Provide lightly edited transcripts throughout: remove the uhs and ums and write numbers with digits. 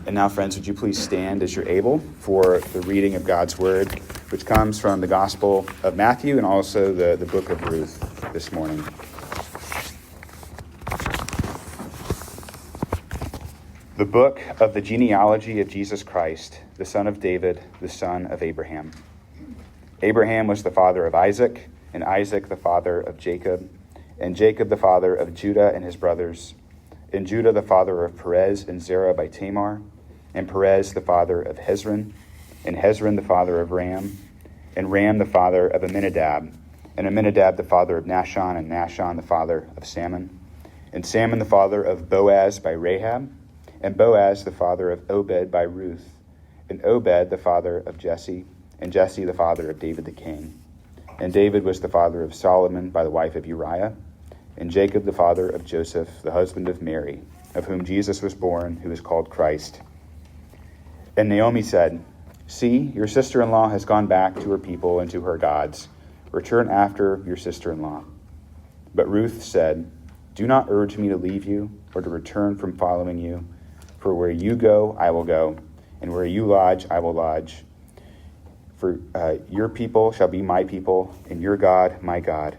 And now, friends, would you please stand as you're able for the reading of God's Word, which comes from the Gospel of Matthew and also the book of Ruth this morning. The book of the genealogy of Jesus Christ, the son of David, the son of Abraham. Abraham was the father of Isaac, and Isaac the father of Jacob, and Jacob the father of Judah and his brothers, and Judah the father of Perez and Zerah by Tamar, and Perez the father of Hezron, and Hezron the father of Ram, and Ram the father of Amminadab, and Amminadab the father of Nahshon, and Nahshon the father of Salmon, and Salmon the father of Boaz by Rahab, and Boaz the father of Obed by Ruth, and Obed the father of Jesse, and Jesse the father of David the king. And David was the father of Solomon by the wife of Uriah, and Jacob the father of Joseph, the husband of Mary, of whom Jesus was born, who is called Christ. And Naomi said, "See, your sister-in-law has gone back to her people and to her gods. Return after your sister-in-law." But Ruth said, "Do not urge me to leave you or to return from following you. For where you go, I will go, and where you lodge, I will lodge. For your people shall be my people, and your God, my God.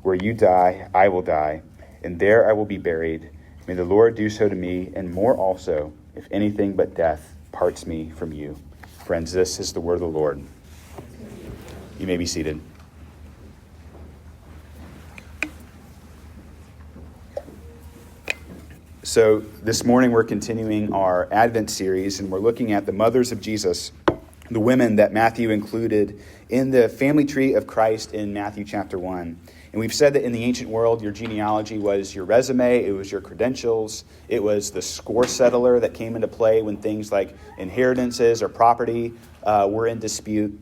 Where you die, I will die, and there I will be buried. May the Lord do so to me, and more also, if anything but death parts me from you." Friends, this is the word of the Lord. You may be seated. So this morning we're continuing our Advent series, and we're looking at the mothers of Jesus, the women that Matthew included in the family tree of Christ in Matthew chapter 1. And we've said that in the ancient world, your genealogy was your resume, it was your credentials, it was the score settler that came into play when things like inheritances or property were in dispute.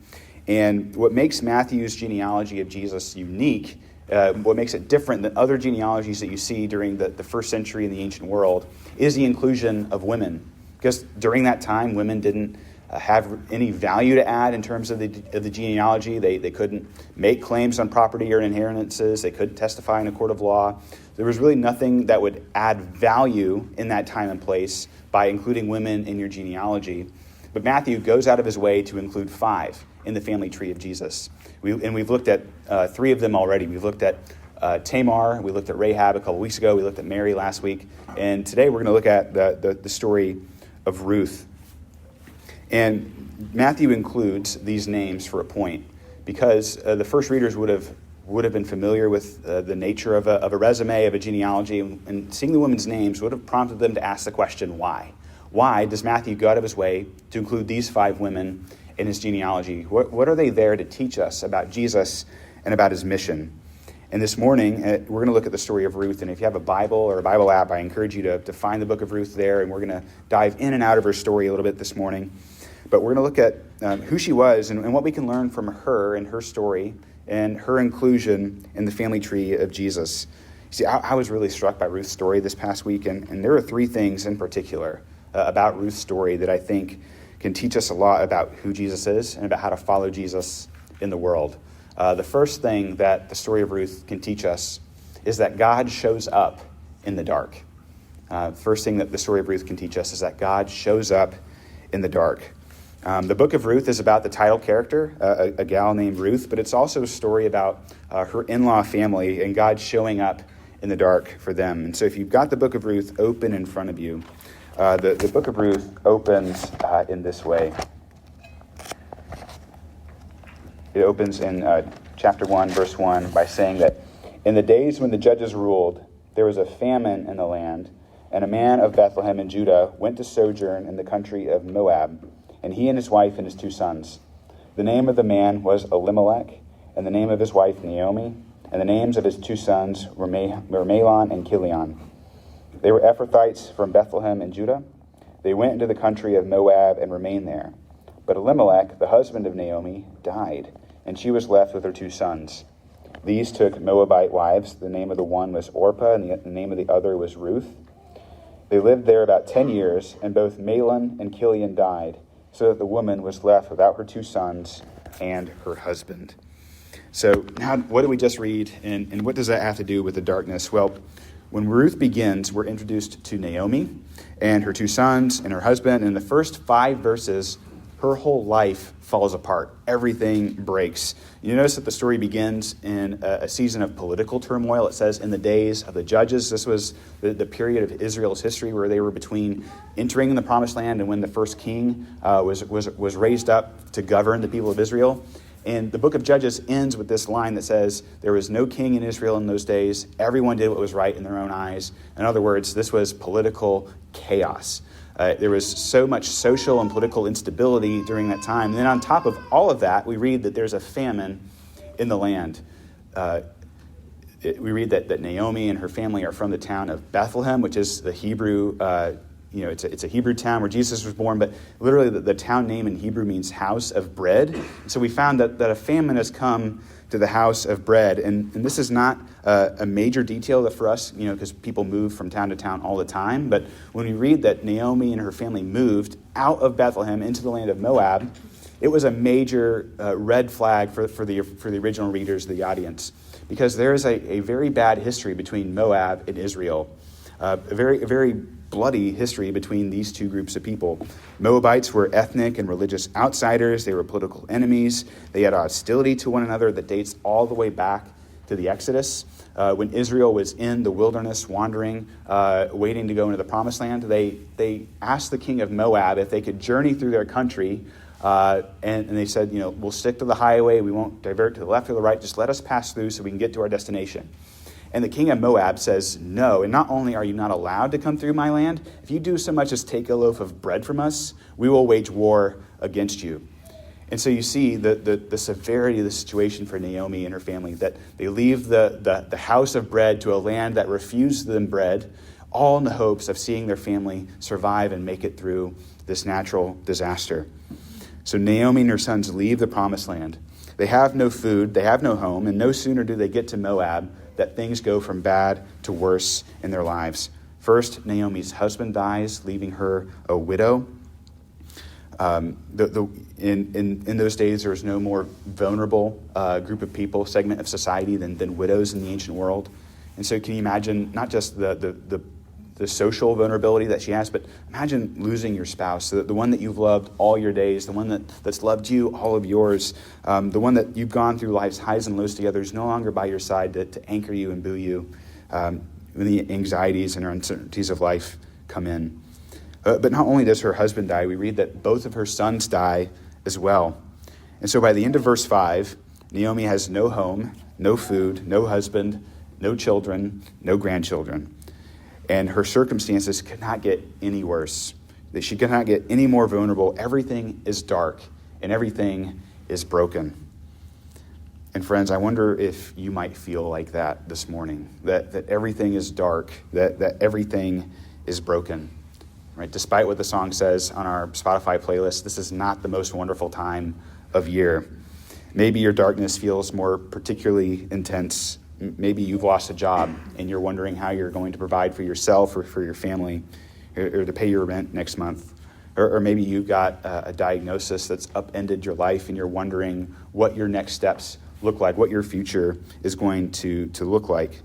And what makes Matthew's genealogy of Jesus unique, what makes it different than other genealogies that you see during the first century in the ancient world, is the inclusion of women. Because during that time, women didn't have any value to add in terms of the genealogy. They couldn't make claims on property or inheritances. They couldn't testify in a court of law. There was really nothing that would add value in that time and place by including women in your genealogy. But Matthew goes out of his way to include 5 in the family tree of Jesus. We've looked at 3 of them already. We've looked at Tamar, we looked at Rahab a couple weeks ago, we looked at Mary last week, and today we're going to look at the story of Ruth. And Matthew includes these names for a point, because the first readers would have been familiar with the nature of a resume, of a genealogy, and seeing the women's names would have prompted them to ask the question, why? Why does Matthew go out of his way to include these 5 women in his genealogy? What are they there to teach us about Jesus and about his mission? And this morning, we're going to look at the story of Ruth. And if you have a Bible or a Bible app, I encourage you to find the book of Ruth there. And we're going to dive in and out of her story a little bit this morning. But we're going to look at who she was and what we can learn from her and her story and her inclusion in the family tree of Jesus. You see, I was really struck by Ruth's story this past week. And there are 3 things in particular about Ruth's story that I think can teach us a lot about who Jesus is and about how to follow Jesus in the world. The first thing that the story of Ruth can teach us is that God shows up in the dark. First thing that the story of Ruth can teach us is that God shows up in the dark. The book of Ruth is about the title character, a gal named Ruth, but it's also a story about her in-law family and God showing up in the dark for them. And so if you've got the book of Ruth open in front of you, the book of Ruth opens in this way. It opens in chapter 1, verse 1, by saying that in the days when the judges ruled, there was a famine in the land, and a man of Bethlehem in Judah went to sojourn in the country of Moab, and he and his wife and his 2 sons. The name of the man was Elimelech, and the name of his wife Naomi, and the names of his 2 sons were Mahlon and Chilion. They were Ephrathites from Bethlehem in Judah. They went into the country of Moab and remained there. But Elimelech, the husband of Naomi, died, and she was left with her 2 sons. These took Moabite wives. The name of the one was Orpah, and the name of the other was Ruth. They lived there about 10 years, and both Mahlon and Chilion died, so that the woman was left without her 2 sons and her husband. So now, what did we just read, and what does that have to do with the darkness? Well, When Ruth begins, we're introduced to Naomi and her 2 sons and her husband. In the first 5 verses, her whole life falls apart. Everything breaks. You notice that the story begins in a season of political turmoil. It says in the days of the judges. This was the period of Israel's history where they were between entering the promised land and when the first king was raised up to govern the people of Israel. And the book of Judges ends with this line that says, there was no king in Israel in those days. Everyone did what was right in their own eyes. In other words, this was political chaos. There was so much social and political instability during that time. And then on top of all of that, we read that there's a famine in the land. We read that Naomi and her family are from the town of Bethlehem, which is the Hebrew it's a Hebrew town where Jesus was born, but literally the town name in Hebrew means house of bread. So we found that a famine has come to the house of bread. And this is not a major detail for us, because people move from town to town all the time. But when we read that Naomi and her family moved out of Bethlehem into the land of Moab, it was a major red flag for the original readers, the audience, because there is a very bad history between Moab and Israel, a very bloody history between these 2 groups of people. Moabites were ethnic and religious outsiders. They were political enemies. They had hostility to one another that dates all the way back to the Exodus. When Israel was in the wilderness wandering, waiting to go into the promised land, they asked the king of Moab if they could journey through their country. And they said, we'll stick to the highway. We won't divert to the left or the right. Just let us pass through so we can get to our destination. And the king of Moab says, no, and not only are you not allowed to come through my land, if you do so much as take a loaf of bread from us, we will wage war against you. And so you see the severity of the situation for Naomi and her family, that they leave the house of bread to a land that refused them bread, all in the hopes of seeing their family survive and make it through this natural disaster. So Naomi and her sons leave the promised land. They have no food, they have no home, and no sooner do they get to Moab that things go from bad to worse in their lives. First, Naomi's husband dies, leaving her a widow. In those days, there was no more vulnerable group of people, segment of society than widows in the ancient world. And so can you imagine not just the social vulnerability that she has, but imagine losing your spouse, the one that you've loved all your days, the one that's loved you all of yours, the one that you've gone through life's highs and lows together is no longer by your side to anchor you and buoy you when the anxieties and uncertainties of life come in. But not only does her husband die, we read that both of her sons die as well. And so by the end of verse 5, Naomi has no home, no food, no husband, no children, no grandchildren. And her circumstances could not get any worse. That she could not get any more vulnerable. Everything is dark and everything is broken. And friends, I wonder if you might feel like that this morning. That everything is dark. That everything is broken. Right? Despite what the song says on our Spotify playlist, this is not the most wonderful time of year. Maybe your darkness feels more particularly intense. Maybe you've lost a job and you're wondering how you're going to provide for yourself or for your family or to pay your rent next month. Or maybe you've got a diagnosis that's upended your life and you're wondering what your next steps look like, what your future is going to look like.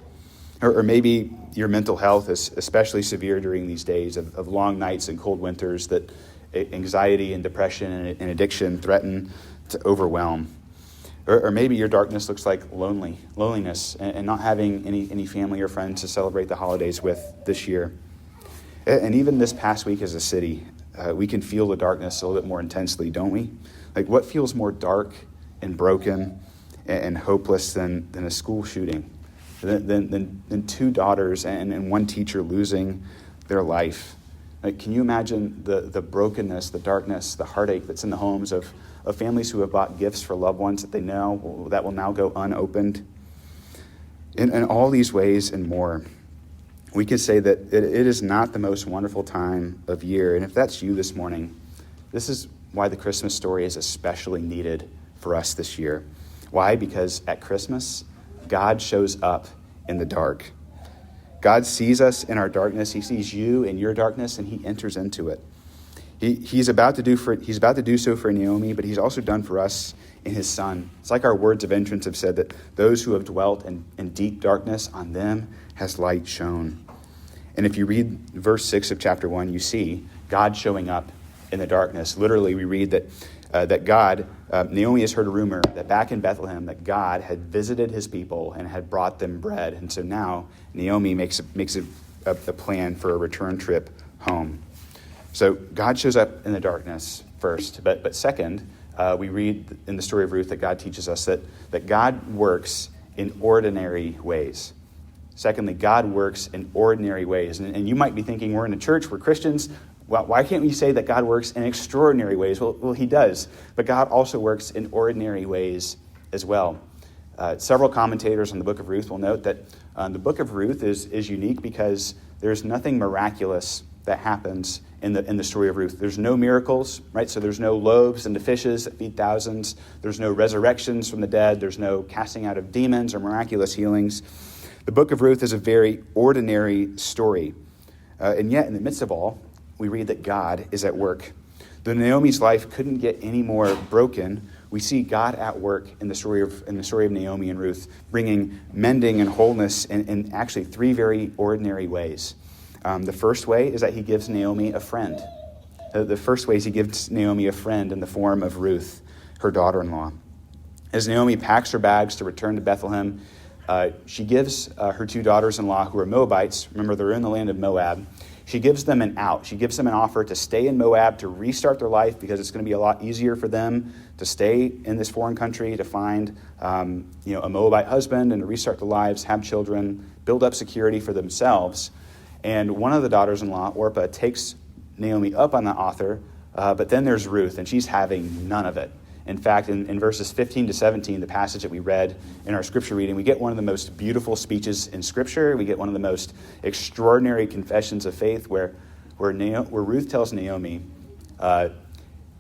Or maybe your mental health is especially severe during these days of long nights and cold winters that anxiety and depression and addiction threaten to overwhelm. Or maybe your darkness looks like loneliness and not having any family or friends to celebrate the holidays with this year. And even this past week as a city, we can feel the darkness a little bit more intensely, don't we? Like what feels more dark and broken and hopeless than a school shooting, than 2 daughters and 1 teacher losing their life? Like, can you imagine the brokenness, the darkness, the heartache that's in the homes of families who have bought gifts for loved ones that they know that will now go unopened? In all these ways and more, we could say that it is not the most wonderful time of year. And if that's you this morning, this is why the Christmas story is especially needed for us this year. Why? Because at Christmas, God shows up in the dark. God sees us in our darkness. He sees you in your darkness, and he enters into it. He's about to do so for Naomi, but he's also done for us in his son. It's like our words of entrance have said, that those who have dwelt in deep darkness, on them has light shone. And if you read verse 6 of chapter 1, you see God showing up in the darkness. Literally, we read that God, Naomi has heard a rumor that back in Bethlehem that God had visited his people and had brought them bread. And so now Naomi makes a plan for a return trip home. So God shows up in the darkness first. But second, we read in the story of Ruth that God teaches us that God works in ordinary ways. Secondly, God works in ordinary ways. And you might be thinking, we're in a church, we're Christians. Well, why can't we say that God works in extraordinary ways? Well, he does. But God also works in ordinary ways as well. Several commentators on the book of Ruth will note that the book of Ruth is unique because there's nothing miraculous that happens in the story of Ruth. There's no miracles, right? So there's no loaves and the fishes that feed thousands. There's no resurrections from the dead. There's no casting out of demons or miraculous healings. The book of Ruth is a very ordinary story. And yet, in the midst of all, we read that God is at work. Though Naomi's life couldn't get any more broken, we see God at work in the story of Naomi and Ruth, bringing mending and wholeness in actually three very ordinary ways. The first way is that he gives Naomi a friend. The first way is he gives Naomi a friend in the form of Ruth, her daughter-in-law. As Naomi packs her bags to return to Bethlehem, she gives her two daughters-in-law, who are Moabites, remember they're in the land of Moab, she gives them an out. She gives them an offer to stay in Moab, to restart their life, because it's going to be a lot easier for them to stay in this foreign country, to find a Moabite husband and to restart their lives, have children, build up security for themselves. And one of the daughters-in-law, Orpah, takes Naomi up on that offer, but then there's Ruth, and she's having none of it. In fact, in verses 15 to 17, the passage that we read in our scripture reading, we get one of the most beautiful speeches in Scripture. We get one of the most extraordinary confessions of faith where Ruth tells Naomi,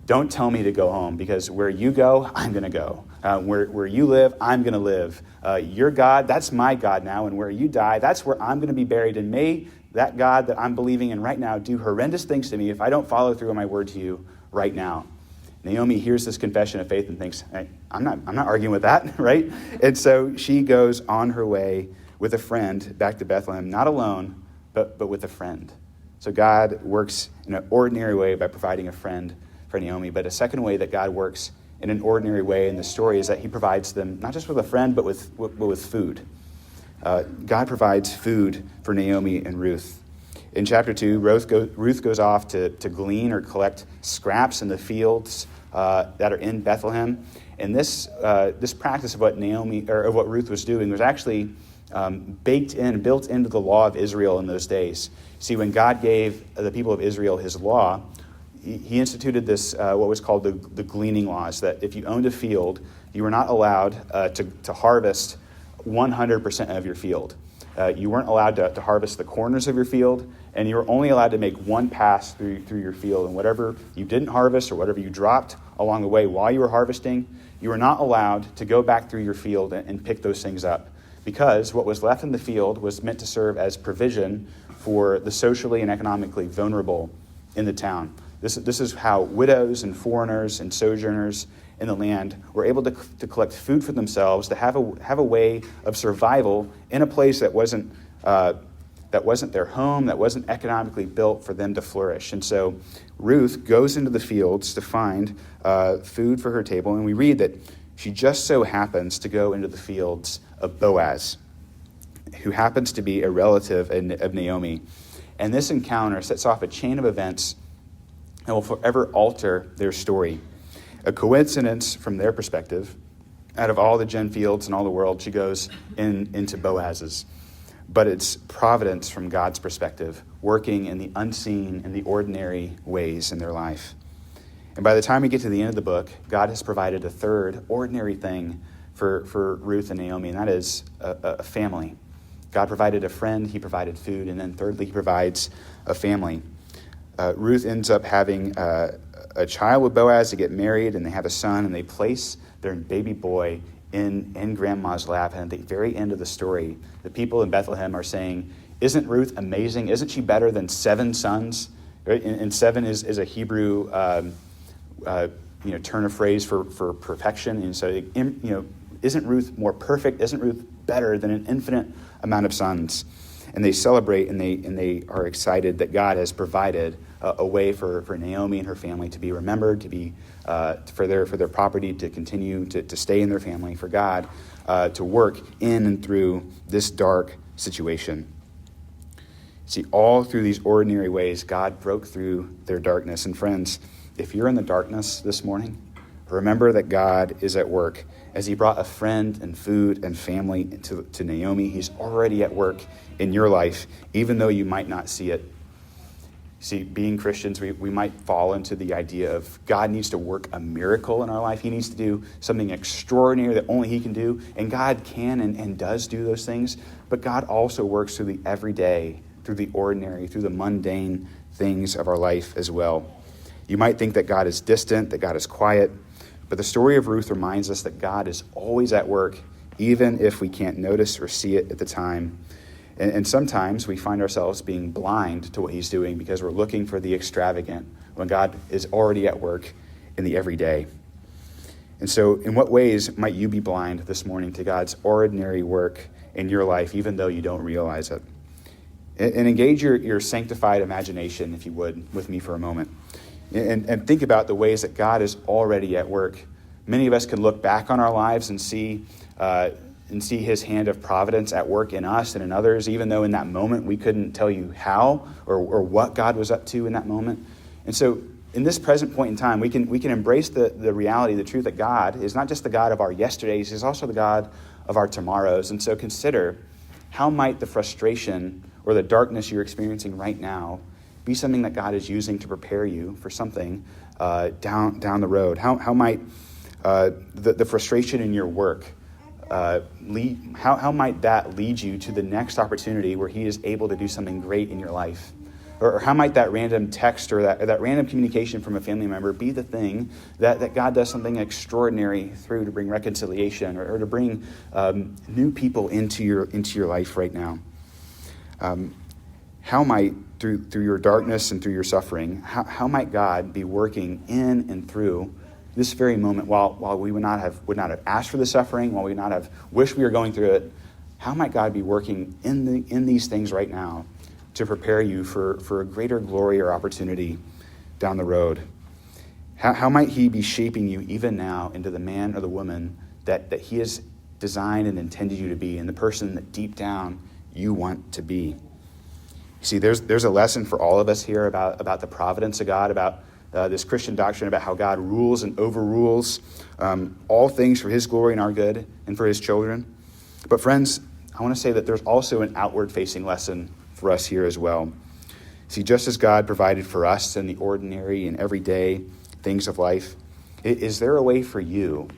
don't tell me to go home, because where you go, I'm going to go. Where you live, I'm going to live. Your God, that's my God now, and where you die, that's where I'm going to be buried. And may that God that I'm believing in right now do horrendous things to me if I don't follow through on my word to you right now. Naomi hears this confession of faith and thinks, hey, I'm not arguing with that, right? And so she goes on her way with a friend back to Bethlehem, not alone, but with a friend. So God works in an ordinary way by providing a friend for Naomi. But a second way that God works in an ordinary way in the story is that he provides them not just with a friend, but with food. God provides food for Naomi and Ruth. In chapter 2, Ruth goes off to glean or collect scraps in the fields that are in Bethlehem. And this practice of what Ruth was doing was actually built into the law of Israel in those days. See, when God gave the people of Israel his law, he instituted this, what was called the gleaning laws, that if you owned a field, you were not allowed to harvest 100% of your field. You weren't allowed to harvest the corners of your field, and you were only allowed to make one pass through your field. And whatever you didn't harvest or whatever you dropped along the way while you were harvesting, you were not allowed to go back through your field and pick those things up, because what was left in the field was meant to serve as provision for the socially and economically vulnerable in the town. This is how widows and foreigners and sojourners in the land were able to collect food for themselves, to have a way of survival in a place that wasn't their home, that wasn't economically built for them to flourish. And so Ruth goes into the fields to find food for her table, and we read that she just so happens to go into the fields of Boaz, who happens to be a relative of Naomi. And this encounter sets off a chain of events that will forever alter their story. A coincidence from their perspective. Out of all the Gen fields in all the world, she goes into Boaz's. But it's providence from God's perspective, working in the unseen and the ordinary ways in their life. And by the time we get to the end of the book, God has provided a third ordinary thing for Ruth and Naomi, and that is a family. God provided a friend, he provided food, and then thirdly, he provides a family. Ruth ends up having a child with Boaz to get married, and they have a son, and they place their baby boy in grandma's lap. And at the very end of the story, the people in Bethlehem are saying, isn't Ruth amazing? Isn't she better than 7 sons? Right? And 7 is a Hebrew turn of phrase for perfection. And so, isn't Ruth more perfect? Isn't Ruth better than an infinite amount of sons? And they celebrate and they are excited that God has provided a way for Naomi and her family to be remembered, to be for their property to continue to stay in their family, for God to work in and through this dark situation. See, all through these ordinary ways, God broke through their darkness. And friends, if you're in the darkness this morning, remember that God is at work. As he brought a friend and food and family to Naomi, he's already at work in your life, even though you might not see it. See, being Christians, we might fall into the idea of God needs to work a miracle in our life. He needs to do something extraordinary that only he can do. And God can and does do those things. But God also works through the everyday, through the ordinary, through the mundane things of our life as well. You might think that God is distant, that God is quiet. But the story of Ruth reminds us that God is always at work, even if we can't notice or see it at the time. And sometimes we find ourselves being blind to what he's doing because we're looking for the extravagant when God is already at work in the everyday. And so in what ways might you be blind this morning to God's ordinary work in your life, even though you don't realize it? And engage your sanctified imagination, if you would, with me for a moment. And think about the ways that God is already at work. Many of us can look back on our lives and see his hand of providence at work in us and in others, even though in that moment we couldn't tell you how or what God was up to in that moment. And so in this present point in time, we can embrace the reality, the truth that God is not just the God of our yesterdays, he's also the God of our tomorrows. And so consider, how might the frustration or the darkness you're experiencing right now be something that God is using to prepare you for something down the road? How might the frustration in your work how might that lead you to the next opportunity where he is able to do something great in your life? Or how might that random text or that random communication from a family member be the thing that God does something extraordinary through to bring reconciliation or to bring new people into your life right now? How might, through your darkness and through your suffering, how might God be working in and through this very moment, while we would not have asked for the suffering, while we would not have wished we were going through it? How might God be working in these things right now to prepare you for a greater glory or opportunity down the road? How might he be shaping you even now into the man or the woman that he has designed and intended you to be, and the person that deep down you want to be? You see, there's a lesson for all of us here about the providence of God, about this Christian doctrine about how God rules and overrules all things for his glory and our good and for his children. But friends, I want to say that there's also an outward-facing lesson for us here as well. See, just as God provided for us in the ordinary and everyday things of life, is there a way for you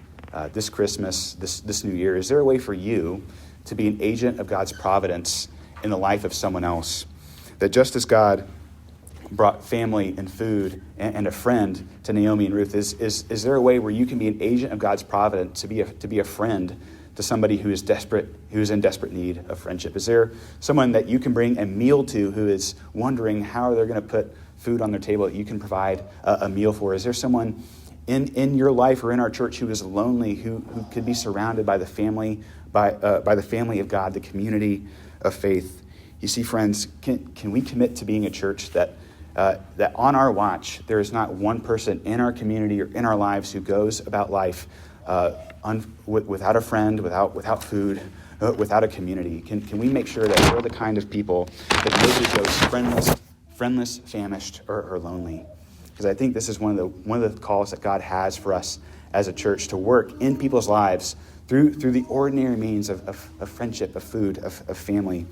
this Christmas, this new year, is there a way for you to be an agent of God's providence in the life of someone else? That just as God brought family and food and a friend to Naomi and Ruth, is there a way where you can be an agent of God's providence to be a friend to somebody who is in desperate need of friendship? Is there someone that you can bring a meal to who is wondering how they're going to put food on their table that you can provide a meal for? Is there someone in your life or in our church who is lonely, who could be surrounded by the family of God, the community of faith? You see, friends, can we commit to being a church that on our watch, there is not one person in our community or in our lives who goes about life without a friend, without food, without a community? Can we make sure that we're the kind of people that nobody goes friendless, famished, or lonely? Because I think this is one of the calls that God has for us as a church, to work in people's lives through the ordinary means of friendship, of food, of family,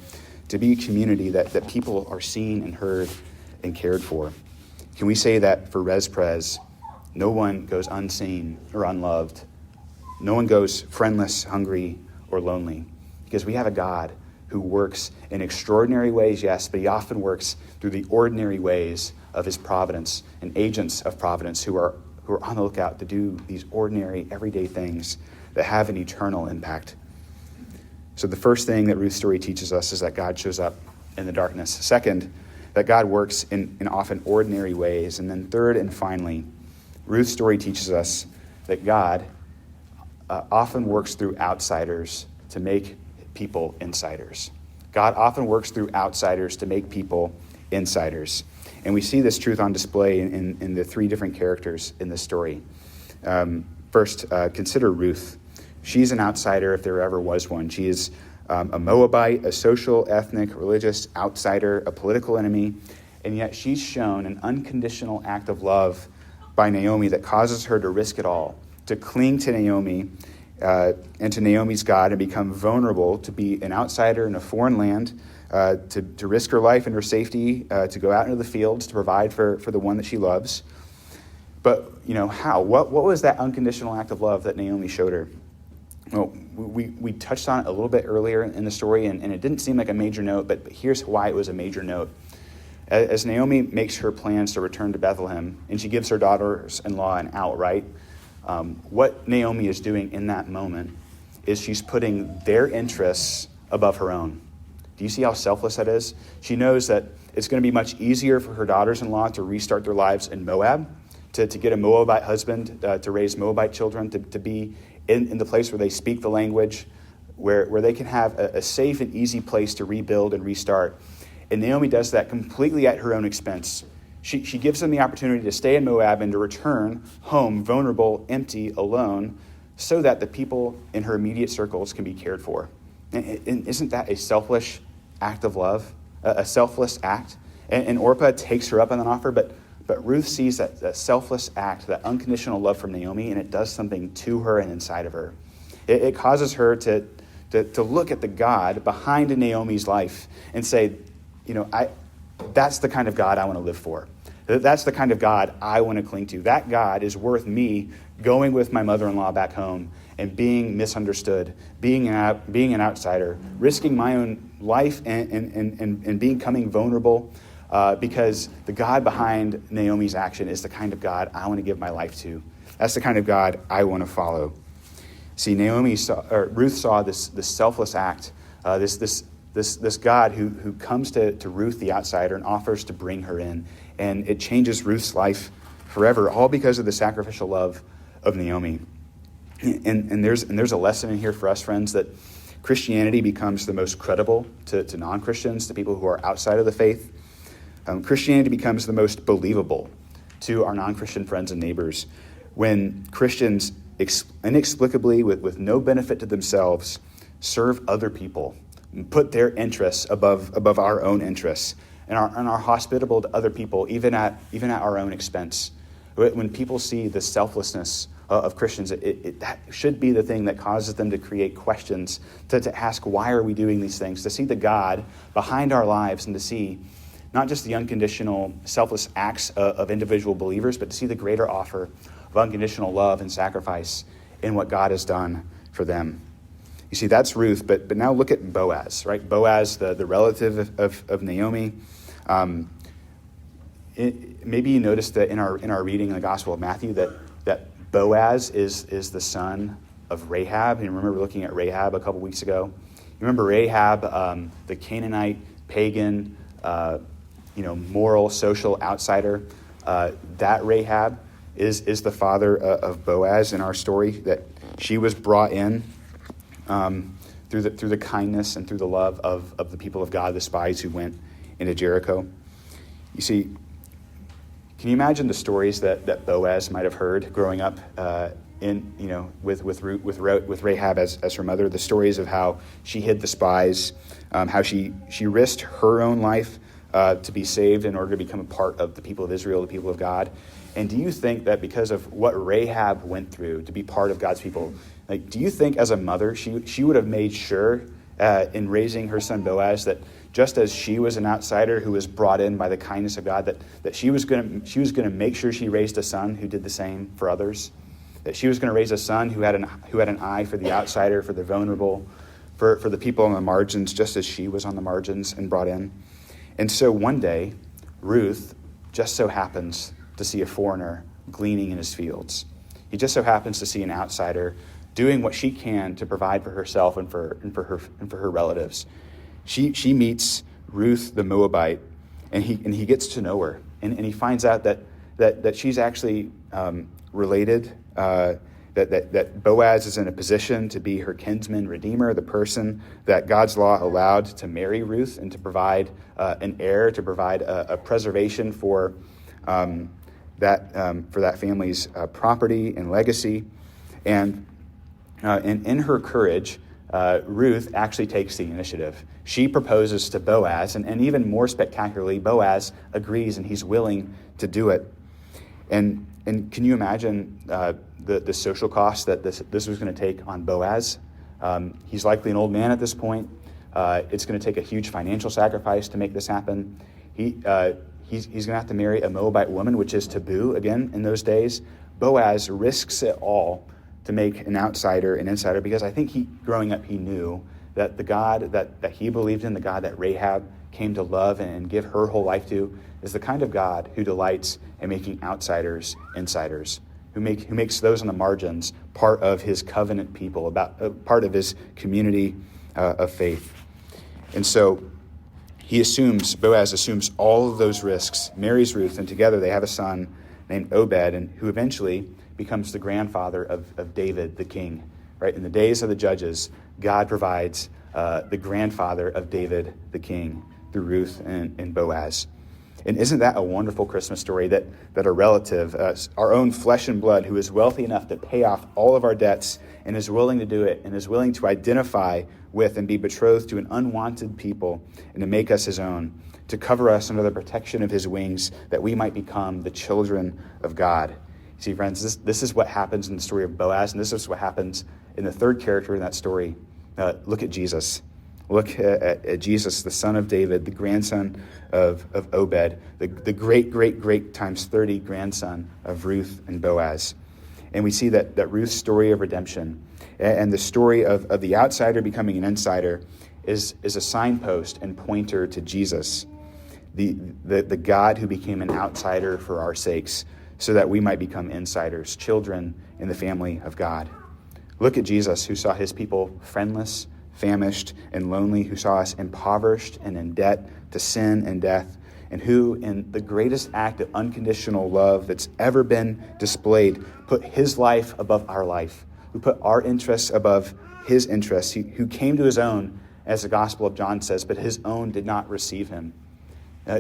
to be a community that people are seen and heard and cared for. Can we say that for Res Pres, no one goes unseen or unloved? No one goes friendless, hungry, or lonely? Because we have a God who works in extraordinary ways, yes, but he often works through the ordinary ways of his providence, and agents of providence who are on the lookout to do these ordinary, everyday things that have an eternal impact. So the first thing that Ruth's story teaches us is that God shows up in the darkness. Second, that God works in often ordinary ways. And then third and finally, Ruth's story teaches us that God often works through outsiders to make people insiders. God often works through outsiders to make people insiders. And we see this truth on display in the three different characters in this story. First, consider Ruth. She's an outsider if there ever was one. She is a Moabite, a social, ethnic, religious outsider, a political enemy, and yet she's shown an unconditional act of love by Naomi that causes her to risk it all, to cling to Naomi and to Naomi's God and become vulnerable, to be an outsider in a foreign land, to risk her life and her safety, to go out into the fields to provide for the one that she loves. But, how? What was that unconditional act of love that Naomi showed her? Well, we touched on it a little bit earlier in the story, and it didn't seem like a major note, but here's why it was a major note. As Naomi makes her plans to return to Bethlehem, and she gives her daughters-in-law an out, right? What Naomi is doing in that moment is she's putting their interests above her own. Do you see how selfless that is? She knows that it's going to be much easier for her daughters-in-law to restart their lives in Moab, to get a Moabite husband, to raise Moabite children, to be in the place where they speak the language, where they can have a safe and easy place to rebuild and restart. And Naomi does that completely at her own expense. She gives them the opportunity to stay in Moab and to return home vulnerable, empty, alone, so that the people in her immediate circles can be cared for. And isn't that a selfish act of love, a selfless act? And Orpah takes her up on that offer, but Ruth sees that selfless act, that unconditional love from Naomi, and it does something to her and inside of her. It causes her to look at the God behind Naomi's life and say, that's the kind of God I want to live for. That's the kind of God I want to cling to. That God is worth me going with my mother-in-law back home and being misunderstood, being an outsider, risking my own life and becoming vulnerable because the God behind Naomi's action is the kind of God I want to give my life to. That's the kind of God I want to follow. See, Ruth saw this selfless act, this God who comes to Ruth, the outsider, and offers to bring her in. And it changes Ruth's life forever, all because of the sacrificial love of Naomi. And there's a lesson in here for us, friends, that Christianity becomes the most credible to non-Christians, to people who are outside of the faith. Christianity becomes the most believable to our non-Christian friends and neighbors when Christians inexplicably, with no benefit to themselves, serve other people, put their interests above our own interests, and are hospitable to other people, even at our own expense. When people see the selflessness of Christians, that should be the thing that causes them to create questions, to ask, why are we doing these things? To see the God behind our lives and to see not just the unconditional, selfless acts of individual believers, but to see the greater offer of unconditional love and sacrifice in what God has done for them. You see, that's Ruth, but now look at Boaz, right? Boaz, the relative of Naomi. Maybe you noticed that in our reading in the Gospel of Matthew that Boaz is the son of Rahab. And remember looking at Rahab a couple weeks ago? You remember Rahab, the Canaanite, pagan, moral, social outsider? That Rahab is the father of Boaz in our story, that she was brought in through the kindness and through the love of the people of God, the spies who went into Jericho. You see, can you imagine the stories that Boaz might have heard growing up with Rahab as her mother? The stories of how she hid the spies, how she risked her own life to be saved in order to become a part of the people of Israel, the people of God. And do you think that because of what Rahab went through to be part of God's people, do you think as a mother she would have made sure in raising her son Boaz that just as she was an outsider who was brought in by the kindness of God, that she was going to make sure she raised a son who did the same for others, that she was going to raise a son who had an eye for the outsider, for the vulnerable, for the people on the margins, just as she was on the margins and brought in. And so one day, Ruth just so happens to see a foreigner gleaning in his fields. He just so happens to see an outsider doing what she can to provide for herself and for her relatives. She meets Ruth the Moabite And he gets to know her, and he finds out that she's actually related, that Boaz is in a position to be her kinsman redeemer, the person that God's law allowed to marry Ruth and to provide an heir, to provide a preservation for that family's property and legacy. And in her courage, Ruth actually takes the initiative. She proposes to Boaz, and even more spectacularly, Boaz agrees and he's willing to do it. And can you imagine the social cost that this was going to take on Boaz? He's likely an old man at this point. It's going to take a huge financial sacrifice to make this happen. He's going to have to marry a Moabite woman, which is taboo again in those days. Boaz risks it all to make an outsider an insider, because I think growing up, he knew that the God that he believed in, the God that Rahab came to love and give her whole life to, is the kind of God who delights in making outsiders insiders, who makes those on the margins part of his covenant people, part of his community of faith. And so Boaz assumes all of those risks, marries Ruth, and together they have a son named Obed, and who eventually becomes the grandfather of David, the king. Right? In the days of the judges, God provides the grandfather of David, the king, through Ruth and Boaz. And isn't that a wonderful Christmas story that a relative, our own flesh and blood, who is wealthy enough to pay off all of our debts and is willing to do it and is willing to identify with and be betrothed to an unwanted people and to make us his own, to cover us under the protection of his wings, that we might become the children of God. See, friends, this is what happens in the story of Boaz, and this is what happens in the third character in that story. Look at Jesus. Look at Jesus, the son of David, the grandson of Obed, the great times 30 grandson of Ruth and Boaz. And we see that Ruth's story of redemption and the story of the outsider becoming an insider is a signpost and pointer to Jesus, the God who became an outsider for our sakes, so that we might become insiders, children in the family of God. Look at Jesus, who saw his people friendless, famished, and lonely, who saw us impoverished and in debt to sin and death, and who, in the greatest act of unconditional love that's ever been displayed, put his life above our life, who put our interests above his interests, who came to his own, as the Gospel of John says, but his own did not receive him.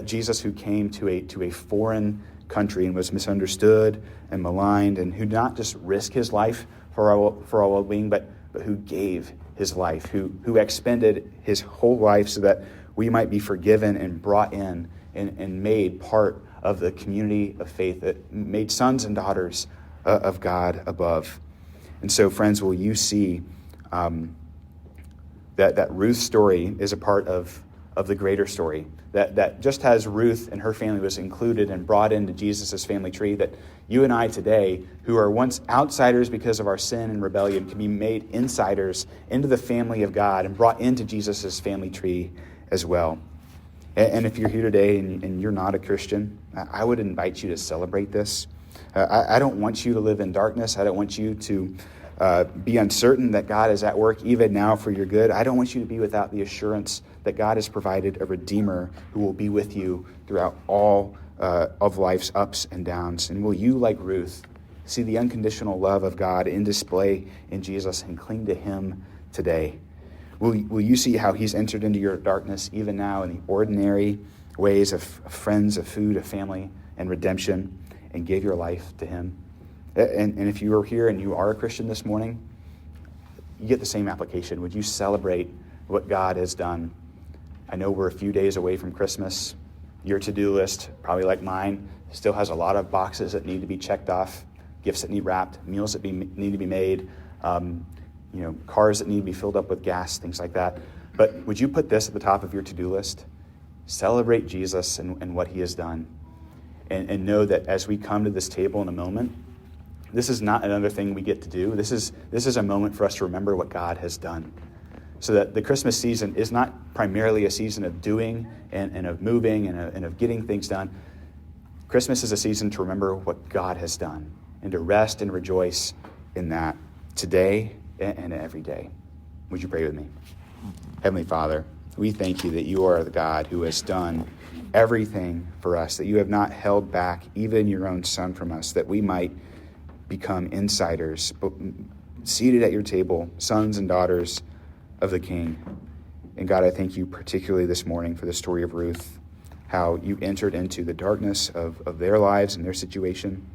Jesus, who came to a foreign country and was misunderstood and maligned, and who not just risked his life for our well-being, but who gave his life, who expended his whole life so that we might be forgiven and brought in and made part of the community of faith, that made sons and daughters of God above. And so, friends, will you see that Ruth's story is a part of the greater story, that just as Ruth and her family was included and brought into Jesus' family tree, that you and I today, who are once outsiders because of our sin and rebellion, can be made insiders into the family of God and brought into Jesus' family tree as well. And if you're here today and you're not a Christian, I would invite you to celebrate this. I don't want you to live in darkness. I don't want you to be uncertain that God is at work even now for your good. I don't want you to be without the assurance that God has provided a Redeemer who will be with you throughout all of life's ups and downs. And will you, like Ruth, see the unconditional love of God in display in Jesus and cling to him today? Will you see how he's entered into your darkness even now in the ordinary ways of friends, of food, of family, and redemption, and give your life to him? And if you are here and you are a Christian this morning, you get the same application. Would you celebrate what God has done? I know we're a few days away from Christmas. Your to-do list, probably like mine, still has a lot of boxes that need to be checked off, gifts that need wrapped, meals that need to be made, cars that need to be filled up with gas, things like that. But would you put this at the top of your to-do list? Celebrate Jesus and what he has done. And know that as we come to this table in a moment, this is not another thing we get to do. This is a moment for us to remember what God has done. So that the Christmas season is not primarily a season of doing and of moving and of getting things done. Christmas is a season to remember what God has done and to rest and rejoice in that today and every day. Would you pray with me? Heavenly Father, we thank you that you are the God who has done everything for us, that you have not held back even your own Son from us, that we might become insiders, seated at your table, sons and daughters of the King. And God, I thank you particularly this morning for the story of Ruth, how you entered into the darkness of their lives and their situation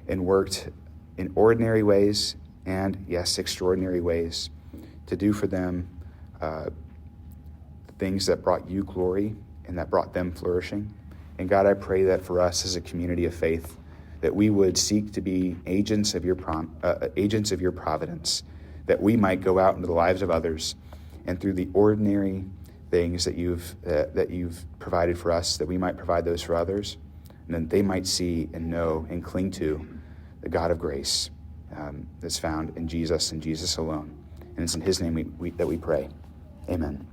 and worked in ordinary ways and, yes, extraordinary ways to do for them things that brought you glory and that brought them flourishing. And God, I pray that for us as a community of faith, that we would seek to be agents of your providence, that we might go out into the lives of others, and through the ordinary things that you've provided for us, that we might provide those for others, and then they might see and know and cling to the God of grace that's found in Jesus and Jesus alone. And it's in his name that we pray. Amen.